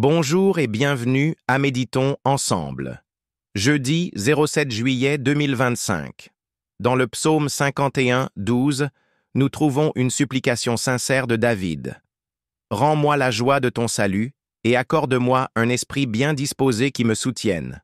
Bonjour et bienvenue à Méditons ensemble. Jeudi 07 juillet 2025. Dans le psaume 51, 12, nous trouvons une supplication sincère de David. « Rends-moi la joie de ton salut et accorde-moi un esprit bien disposé qui me soutienne. »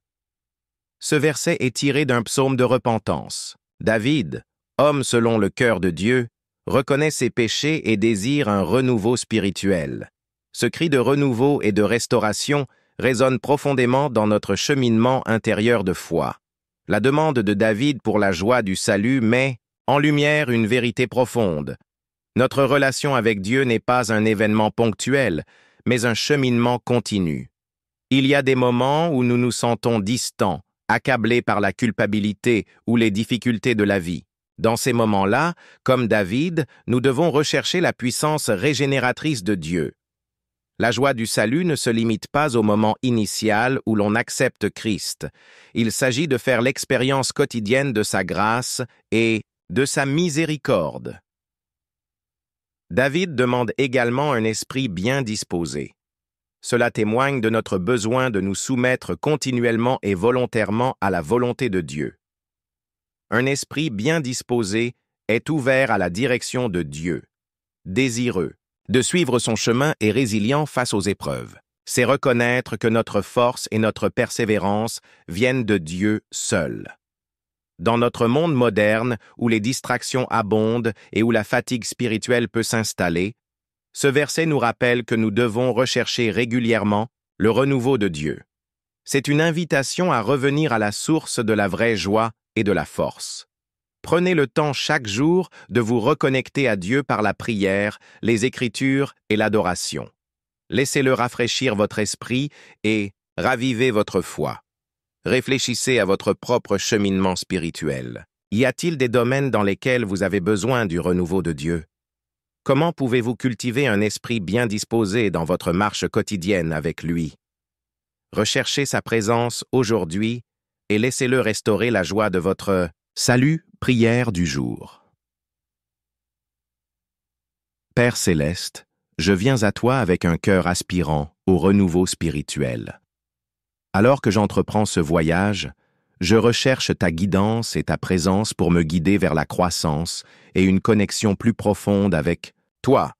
Ce verset est tiré d'un psaume de repentance. David, homme selon le cœur de Dieu, reconnaît ses péchés et désire un renouveau spirituel. Ce cri de renouveau et de restauration résonne profondément dans notre cheminement intérieur de foi. La demande de David pour la joie du salut met en lumière une vérité profonde. Notre relation avec Dieu n'est pas un événement ponctuel, mais un cheminement continu. Il y a des moments où nous nous sentons distants, accablés par la culpabilité ou les difficultés de la vie. Dans ces moments-là, comme David, nous devons rechercher la puissance régénératrice de Dieu. La joie du salut ne se limite pas au moment initial où l'on accepte Christ. Il s'agit de faire l'expérience quotidienne de sa grâce et de sa miséricorde. David demande également un esprit bien disposé. Cela témoigne de notre besoin de nous soumettre continuellement et volontairement à la volonté de Dieu. Un esprit bien disposé est ouvert à la direction de Dieu, désireux de suivre son chemin et résilient face aux épreuves. C'est reconnaître que notre force et notre persévérance viennent de Dieu seul. Dans notre monde moderne, où les distractions abondent et où la fatigue spirituelle peut s'installer, ce verset nous rappelle que nous devons rechercher régulièrement le renouveau de Dieu. C'est une invitation à revenir à la source de la vraie joie et de la force. Prenez le temps chaque jour de vous reconnecter à Dieu par la prière, les Écritures et l'adoration. Laissez-le rafraîchir votre esprit et raviver votre foi. Réfléchissez à votre propre cheminement spirituel. Y a-t-il des domaines dans lesquels vous avez besoin du renouveau de Dieu? Comment pouvez-vous cultiver un esprit bien disposé dans votre marche quotidienne avec lui? Recherchez sa présence aujourd'hui et laissez-le restaurer la joie de votre salut. Prière du jour. Père céleste, je viens à toi avec un cœur aspirant au renouveau spirituel. Alors que j'entreprends ce voyage, je recherche ta guidance et ta présence pour me guider vers la croissance et une connexion plus profonde avec toi.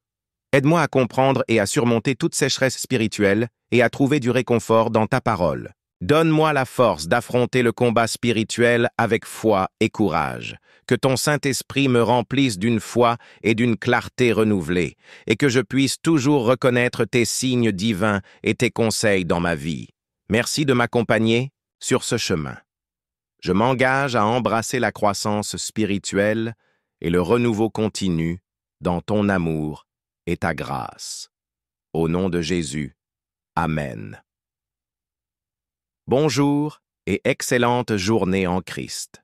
Aide-moi à comprendre et à surmonter toute sécheresse spirituelle et à trouver du réconfort dans ta parole. Donne-moi la force d'affronter le combat spirituel avec foi et courage. Que ton Saint-Esprit me remplisse d'une foi et d'une clarté renouvelée, et que je puisse toujours reconnaître tes signes divins et tes conseils dans ma vie. Merci de m'accompagner sur ce chemin. Je m'engage à embrasser la croissance spirituelle et le renouveau continu dans ton amour et ta grâce. Au nom de Jésus. Amen. Bonjour et excellente journée en Christ.